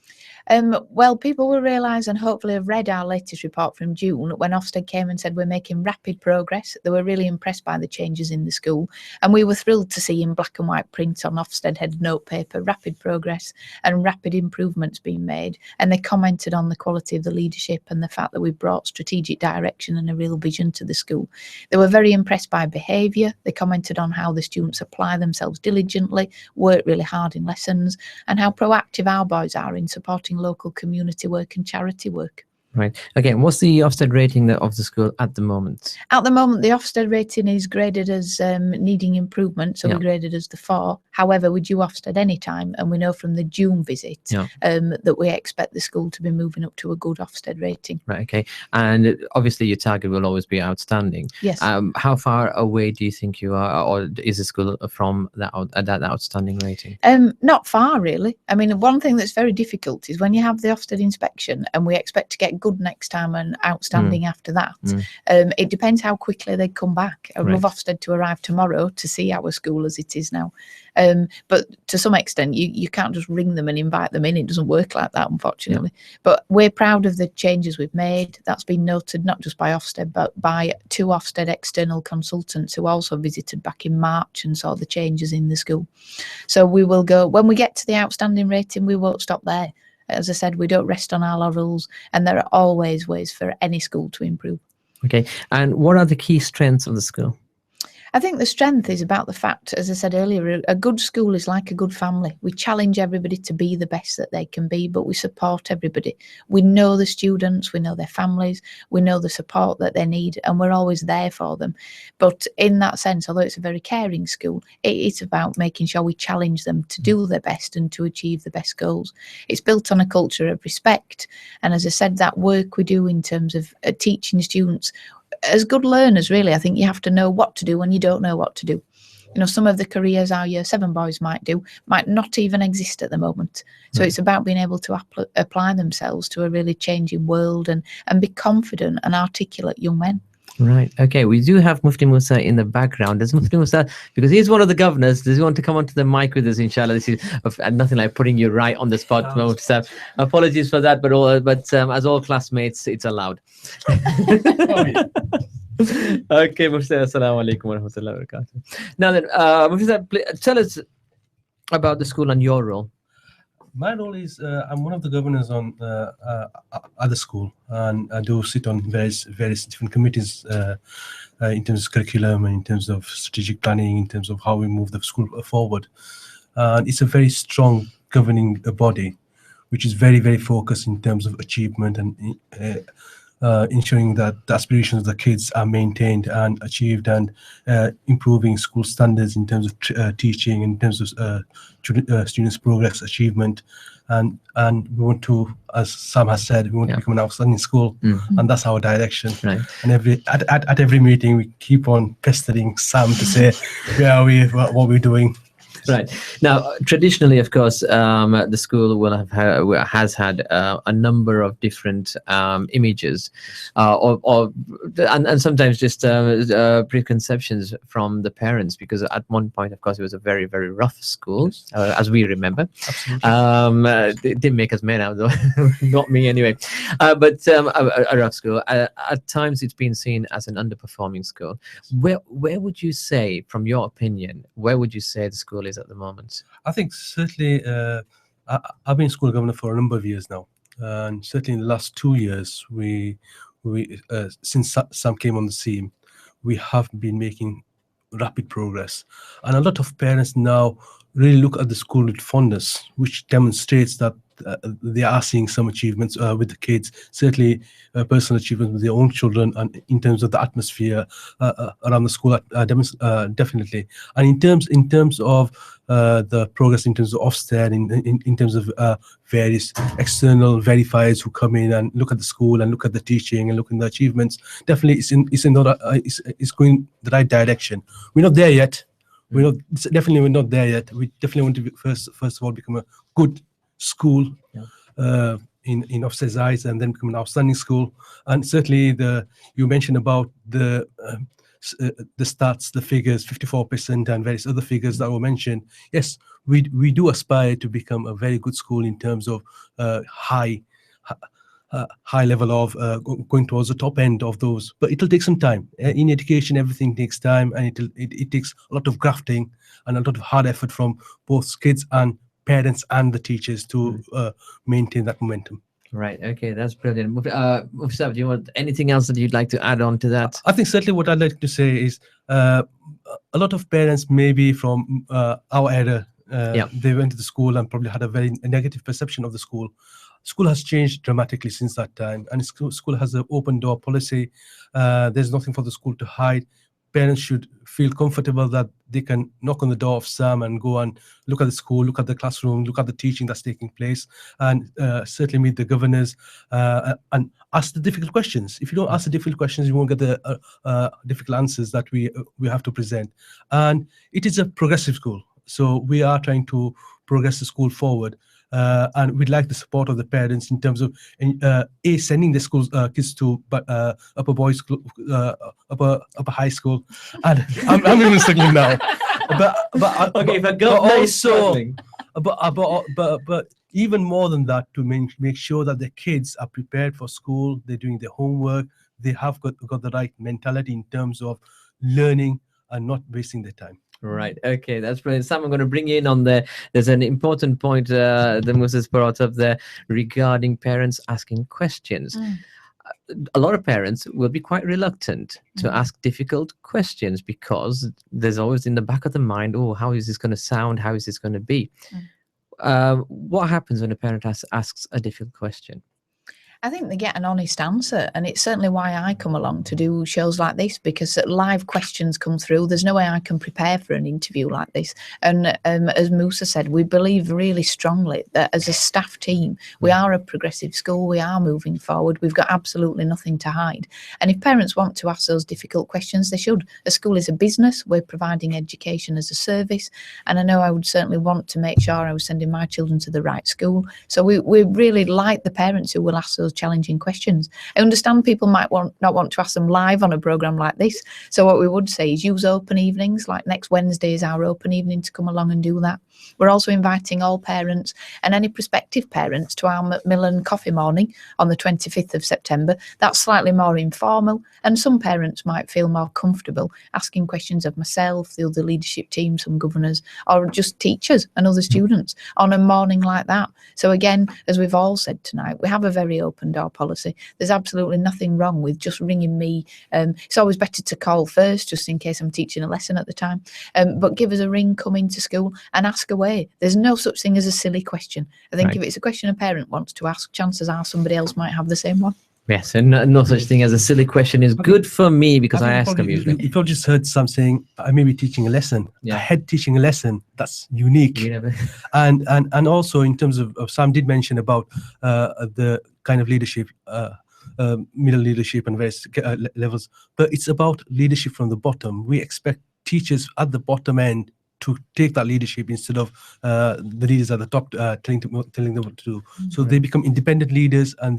Well, people will realise and hopefully have read our latest report from June when Ofsted came and said we're making rapid progress. They were really impressed by the changes in the school, and we were thrilled to see in black and white print on Ofsted head note paper rapid progress and rapid improvements being made. And they commented on the quality of the leadership and the fact that we brought strategic direction and a real vision to the school. They were very impressed by behaviour. They commented on how the students apply themselves diligently, work really hard in lessons, and how proactive our boys are in supporting local community work and charity work.
Right. Okay. What's the Ofsted rating of the school at the moment?
At the moment, the Ofsted rating is graded as needing improvement, so we're graded as the 4. However, we do Ofsted anytime, and we know from the June visit that we expect the school to be moving up to a good Ofsted rating.
Right. Okay. And obviously, your target will always be outstanding.
Yes.
How far away do you think you are, or is the school from that outstanding rating?
Not far, really. I mean, one thing that's very difficult is when you have the Ofsted inspection, and we expect to get good next time and outstanding after that. It depends how quickly they come back. I would love Ofsted to arrive tomorrow to see our school as it is now. But to some extent, you can't just ring them and invite them in. It doesn't work like that, unfortunately. But we're proud of the changes we've made. That's been noted not just by Ofsted, but by 2 Ofsted external consultants who also visited back in March and saw the changes in the school. So we will go, when we get to the outstanding rating, we won't stop there. As I said, we don't rest on our laurels, and there are always ways for any school to improve.
Okay. And what are the key strengths of the school?
I think the strength is about the fact, as I said earlier, a good school is like a good family. We challenge everybody to be the best that they can be, but we support everybody. We know the students, we know their families, we know the support that they need, and we're always there for them. But in that sense, although it's a very caring school, it's about making sure we challenge them to do their best and to achieve the best goals. It's built on a culture of respect. And as I said, that work we do in terms of teaching students, as good learners, really, I think you have to know what to do when you don't know what to do. You know, some of the careers our Year 7 boys might do might not even exist at the moment. So it's about being able to apply themselves to a really changing world and be confident and articulate young men.
Right. Okay. We do have Mufti Moosa in the background. Does Mufti Moosa, because he's one of the governors, does he want to come onto the mic with us, inshallah? This is nothing like putting you right on the spot. So apologies for that, but as all classmates, it's allowed. Okay, Mufti, assalamu alaikum wa rahmatullahi wa barakatuh. Now then, Mufti, tell us about the school and your role.
My role is I'm one of the governors on other school, and I do sit on various different committees in terms of curriculum and in terms of strategic planning, in terms of how we move the school forward. It's a very strong governing body, which is very, very focused in terms of achievement and ensuring that the aspirations of the kids are maintained and achieved, and improving school standards in terms of teaching, in terms of students' progress, achievement. And we want to, as Sam has said, we want to become an outstanding school, and that's our direction.
Right.
And at every meeting, we keep on pestering Sam to say, where are we, what we're doing.
Right. Now, traditionally, of course, the school will has had a number of different images, and sometimes just preconceptions from the parents, because at one point, of course, it was a very, very rough school, as we remember. It didn't make us men out, though, not me anyway. But a rough school. At times, it's been seen as an underperforming school. Where would you say, from your opinion, where would you say the school is at the moment?
I think certainly I've been school governor for a number of years now, and certainly in the last 2 years, we since Sam came on the scene, we have been making rapid progress, and a lot of parents now really look at the school with fondness, which demonstrates that they are seeing some achievements with the kids, certainly personal achievements with their own children, and in terms of the atmosphere around the school, definitely. And in terms of the progress, in terms of Ofsted, in terms of various external verifiers who come in and look at the school and look at the teaching and look at the achievements, definitely it's going the right direction. We're not there yet. We're not there yet. We definitely want to be, first of all, become a good school in Ofsted's eyes, and then become an outstanding school. And certainly, you mentioned about the stats, the figures, 54%, and various other figures that were mentioned. Yes, we do aspire to become a very good school in terms of high level of going towards the top end of those, but it'll take some time. In education, everything takes time, and it takes a lot of grafting and a lot of hard effort from both kids and parents and the teachers to maintain that momentum.
Right. Okay, that's brilliant. Mufti, do you want anything else that you'd like to add on to that?
I think certainly what I'd like to say is a lot of parents, maybe from our era, they went to the school and probably had a very negative perception of the school. School has changed dramatically since that time, and school has an open door policy. There's nothing for the school to hide. Parents should feel comfortable that they can knock on the door of Sam and go and look at the school, look at the classroom, look at the teaching that's taking place, and certainly meet the governors and ask the difficult questions. If you don't ask the difficult questions, you won't get the difficult answers that we have to present. And it is a progressive school, so we are trying to progress the school forward. And we'd like the support of the parents in terms of sending the schools kids to upper boys school, upper high school, and I'm even struggling now. But even more than that, to make sure that the kids are prepared for school, they're doing their homework, they have got the right mentality in terms of learning and not wasting their time.
Right. Okay, that's brilliant. Sam, I'm going to bring you in on there. There's an important point that Moosa's brought up there regarding parents asking questions. A lot of parents will be quite reluctant to ask difficult questions because there's always in the back of the mind, oh, how is this going to sound? How is this going to be? What happens when a parent asks a difficult question?
I think they get an honest answer, and it's certainly why I come along to do shows like this, because live questions come through. There's no way I can prepare for an interview like this. And as Moosa said, we believe really strongly that as a staff team, we are a progressive school, we are moving forward, we've got absolutely nothing to hide. And if parents want to ask those difficult questions, they should. A school is a business, we're providing education as a service, and I know I would certainly want to make sure I was sending my children to the right school. So we really like the parents who will ask those challenging questions. I understand people might not want to ask them live on a programme like this. So what we would say is use open evenings, like next Wednesday is our open evening, to come along and do that. We're also inviting all parents and any prospective parents to our Macmillan Coffee Morning on the 25th of September. That's slightly more informal, and some parents might feel more comfortable asking questions of myself, the other leadership team, some governors, or just teachers and other students on a morning like that. So again, as we've all said tonight, we have a very open door policy. There's absolutely nothing wrong with just ringing me. It's always better to call first, just in case I'm teaching a lesson at the time. But give us a ring, come into school and ask away. There's no such thing as a silly question. I think if it's a question a parent wants to ask, chances are somebody else might have the same one.
Yes, and no such thing as a silly question is good for me because I ask them usually.
If you just heard something, I may be teaching a lesson,
Yeah.
a head teaching a lesson, that's unique.
We never-
And also in terms of Sam did mention about the kind of leadership, middle leadership and various levels, but it's about leadership from the bottom. We expect teachers at the bottom end to take that leadership instead of the leaders at the top telling them what to do. So they become independent leaders, and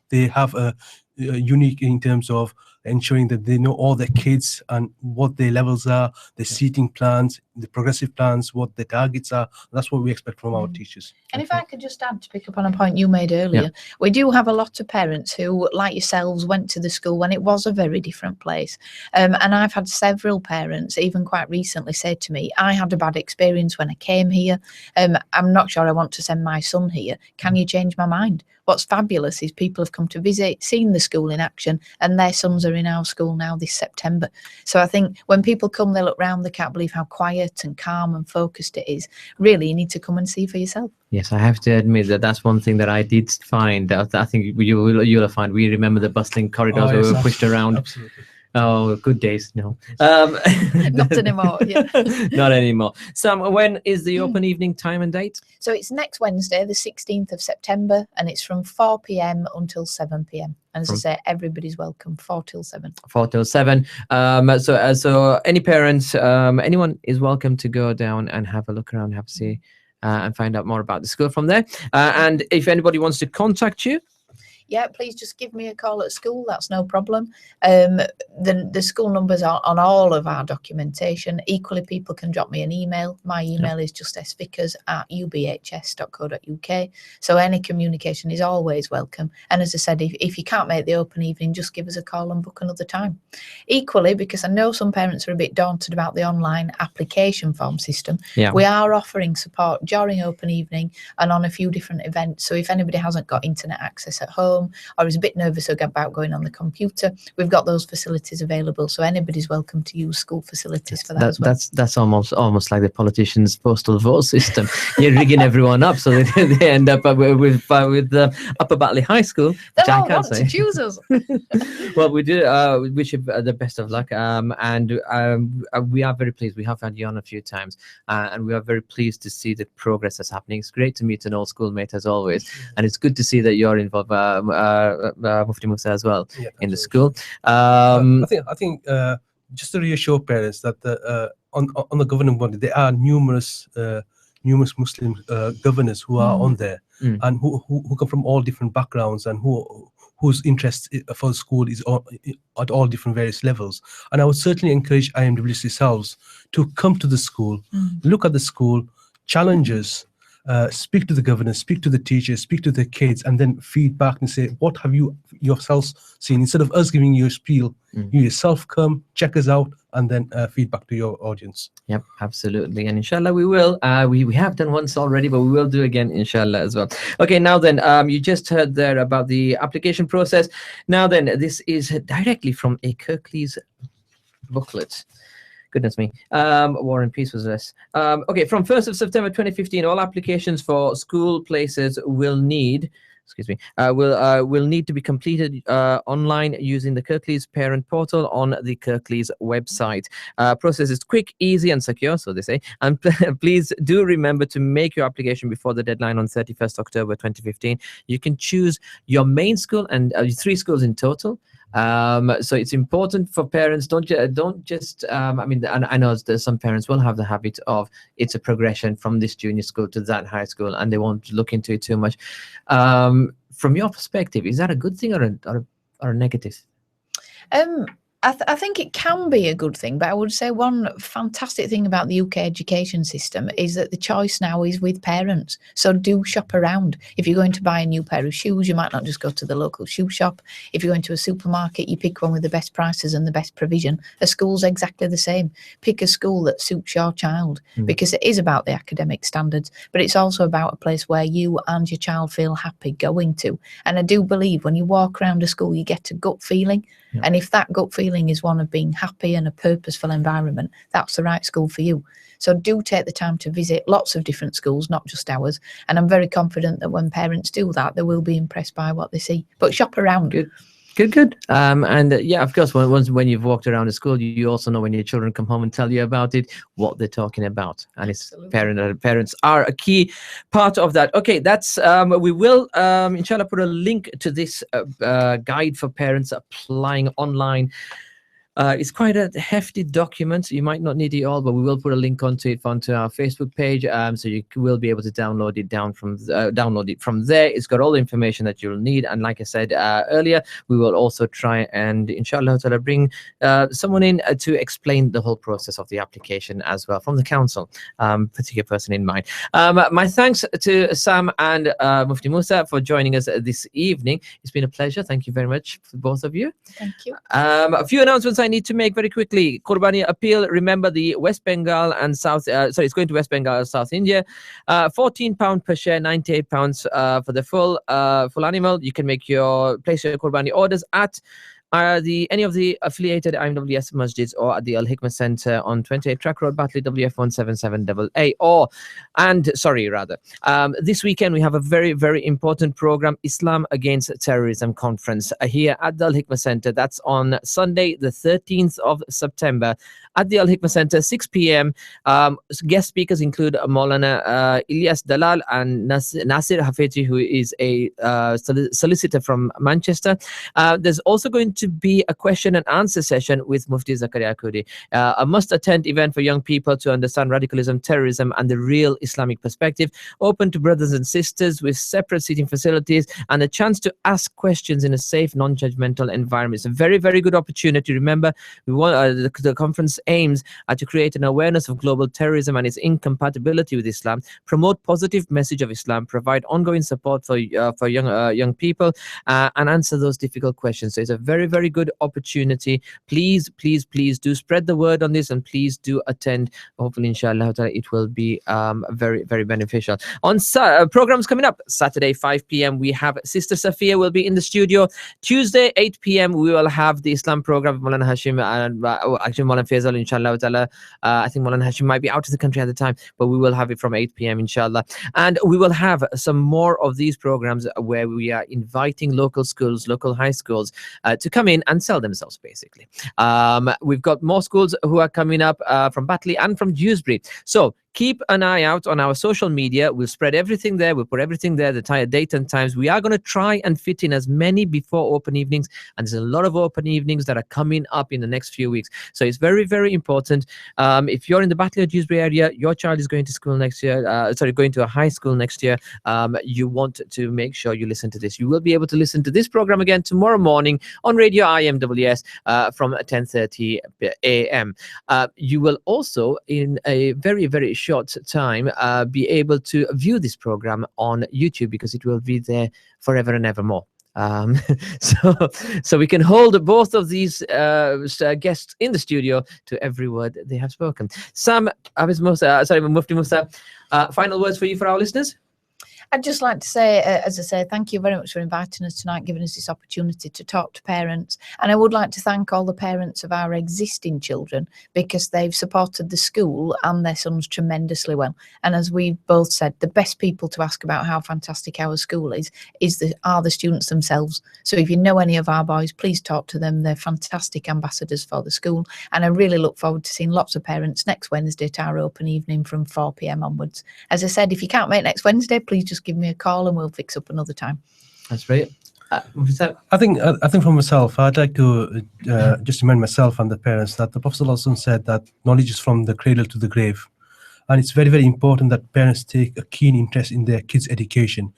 they have a unique in terms of ensuring that they know all their kids and what their levels are, their seating plans, the progressive plans, what the targets are. That's what we expect from our teachers.
And if I could just add to pick up on a point you made earlier, we do have a lot of parents who, like yourselves, went to the school when it was a very different place. And I've had several parents, even quite recently, say to me, I had a bad experience when I came here. I'm not sure I want to send my son here. Can you change my mind? What's fabulous is people have come to visit, seen the school in action, and their sons are in our school now this September. So I think when people come, they look round, they can't believe how quiet and calm and focused it is. Really, you need to come and see for yourself.
Yes, I have to admit that that's one thing that I did find. I think you'll find. We remember the bustling corridors where we were pushed around.
Absolutely.
Oh, good days. No,
Not anymore. Yeah.
Not anymore. Sam, when is the open evening time and date?
So it's next Wednesday, the 16th of September, and it's from 4 p.m. until 7 p.m. And as I say, everybody's welcome, 4 till 7.
4 till 7. So any parents, anyone is welcome to go down and have a look around, have a see, and find out more about the school from there. And if anybody wants to contact you,
yeah, please just give me a call at school. That's no problem. The school numbers are on all of our documentation. Equally, people can drop me an email. My email is just svickers@ubhs.co.uk. So any communication is always welcome. And as I said, if you can't make the open evening, just give us a call and book another time. Equally, because I know some parents are a bit daunted about the online application form system, we are offering support during open evening and on a few different events. So if anybody hasn't got internet access at home, or is a bit nervous about going on the computer, we've got those facilities available. So anybody's welcome to use school facilities for that as well.
That's almost like the politicians' postal vote system. You're rigging everyone up so they end up with Upper Batley High School.
They all want to choose us.
Well, we do wish you the best of luck. And we are very pleased. We have had you on a few times, and we are very pleased to see the progress that's happening. It's great to meet an old schoolmate as always, and it's good to see that you're involved. Mufti Moosa as well in the school.
I think just to reassure parents that on the governing body there are numerous Muslim governors who are on there and who come from all different backgrounds and whose interest for the school is at all different various levels. And I would certainly encourage IMWS yourselves to come to the school, look at the school, challenge us, speak to the governors, speak to the teachers, speak to the kids, and then feedback and say, what have you yourselves seen? Instead of us giving you a spiel, you yourself come, check us out, and then feedback to your audience.
Yep, absolutely. And inshallah, we will. We have done once already, but we will do again, inshallah, as well. Okay, now then, you just heard there about the application process. Now then, this is directly from a Kirklees booklet. Goodness me. War and Peace was this. Okay, from 1st of September 2015, all applications for school places will need, will need to be completed online using the Kirklees parent portal on the Kirklees website. Process is quick, easy, and secure, so they say. And please do remember to make your application before the deadline on 31st October 2015. You can choose your main school and 3 schools in total. So it's important for parents. Don't just. I mean, and I know that some parents will have the habit of it's a progression from this junior school to that high school, and they won't look into it too much. From your perspective, is that a good thing or a negative?
I think it can be a good thing, but I would say one fantastic thing about the UK education system is that the choice now is with parents. So do shop around. If you're going to buy a new pair of shoes, you might not just go to the local shoe shop. If you're going to a supermarket, you pick one with the best prices and the best provision. A school's exactly the same. Pick a school that suits your child, because it is about the academic standards, but it's also about a place where you and your child feel happy going to. And I do believe when you walk around a school, you get a gut feeling. And if that gut feeling is one of being happy and a purposeful environment, that's the right school for you. So do take the time to visit lots of different schools, not just ours. And I'm very confident that when parents do that, they will be impressed by what they see. But shop around.
Good. And yeah, of course, when you've walked around the school, you also know when your children come home and tell you about it, what they're talking about. And it's parents are a key part of that. Okay, that's we will inshallah put a link to this guide for parents applying online. It's quite a hefty document. You might not need it all, but we will put a link onto our Facebook page, so you will be able to download it from there. It's got all the information that you'll need, and like I said earlier, we will also try and inshallah bring someone in to explain the whole process of the application as well from the council, particular person in mind. My thanks to Sam and Mufti Moosa for joining us this evening. It's been a pleasure. Thank you very much for both of you.
Thank you.
A few announcements I need to make very quickly. Qurbani appeal. Remember the West Bengal and South. It's going to West Bengal, South India. £14 per share, £98 for the full animal. You can place your Qurbani orders at any of the affiliated IMWS masjids or at the Al Hikmah Center on 28 Track Road, Batley, WF177AA. This weekend we have a very, very important program, Islam Against Terrorism Conference here at the Al Hikmah Center. That's on Sunday, the 13th of September at the Al Hikmah Center, 6 p.m. Guest speakers include Maulana Ilyas Dalal and Nasir Hafeji, who is a solicitor from Manchester. There's also going to be a question and answer session with Mufti Zakaria Kudi, a must-attend event for young people to understand radicalism, terrorism, and the real Islamic perspective. Open to brothers and sisters with separate seating facilities and a chance to ask questions in a safe, non-judgmental environment. It's a very, very good opportunity. Remember, we want the conference aims to create an awareness of global terrorism and its incompatibility with Islam, promote positive message of Islam, provide ongoing support for young people, and answer those difficult questions. So it's a very, very good opportunity. Please do spread the word on this, and please do attend. Hopefully, inshallah, it will be very, very beneficial. On programs coming up, Saturday 5 p.m. we have Sister Safia will be in the studio. Tuesday 8 p.m. we will have the Islam program. Maulana Hashim and actually Maulana Faisal, inshallah ta'ala. I think Maulana Hashim might be out of the country at the time, but we will have it from 8 p.m. inshallah. And we will have some more of these programs where we are inviting local schools, local high schools to come in and sell themselves, basically. We've got more schools who are coming up from Batley and from Dewsbury. So keep an eye out on our social media. We'll spread everything there. We'll put everything there, the date and times. We are going to try and fit in as many before open evenings. And there's a lot of open evenings that are coming up in the next few weeks. So it's very, very important. If you're in the Batley or Dewsbury area, your child is going to school next year, going to a high school next year, you want to make sure you listen to this. You will be able to listen to this program again tomorrow morning on Radio IMWS from 10:30 a.m. You will also, in a very, very short time, be able to view this program on YouTube, because it will be there forever and evermore. So we can hold both of these guests in the studio to every word they have spoken. Sam, Mufti Moosa, final words for you, for our listeners?
I'd just like to say, as I say, thank you very much for inviting us tonight, giving us this opportunity to talk to parents. And I would like to thank all the parents of our existing children, because they've supported the school and their sons tremendously well. And as we both said, the best people to ask about how fantastic our school are the students themselves. So if you know any of our boys, please talk to them. They're fantastic ambassadors for the school. And I really look forward to seeing lots of parents next Wednesday at our open evening from 4 p.m. onwards. As I said, if you can't make next Wednesday, please just give me a call and we'll fix up another time.
That's great.
I think for myself, I'd like to just remind myself and the parents that the Prophet ﷺ said that knowledge is from the cradle to the grave, and it's very, very important that parents take a keen interest in their kids' education,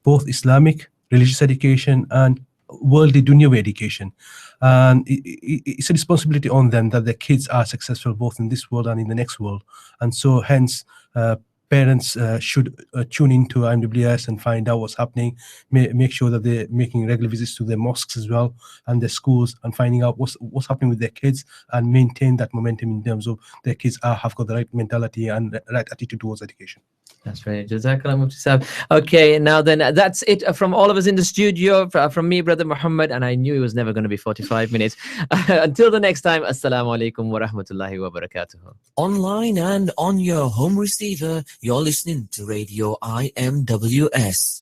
both Islamic, religious education, and worldly dunyawi education. And it's a responsibility on them that their kids are successful both in this world and in the next world. And so hence parents should tune into IMWS and find out what's happening, make sure that they're making regular visits to their mosques as well and their schools, and finding out what's happening with their kids, and maintain that momentum in terms of their kids have got the right mentality and right attitude towards education.
That's right. Jazakallah, Mufti Sahib. Okay, now then, that's it from all of us in the studio, from me, Brother Mohammed, and I knew it was never going to be 45 minutes. Until the next time, Assalamu alaikum wa rahmatullahi wa barakatuh.
Online and on your home receiver, you're listening to Radio IMWS.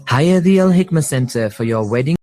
Hire the Al Hikmah Center for your wedding.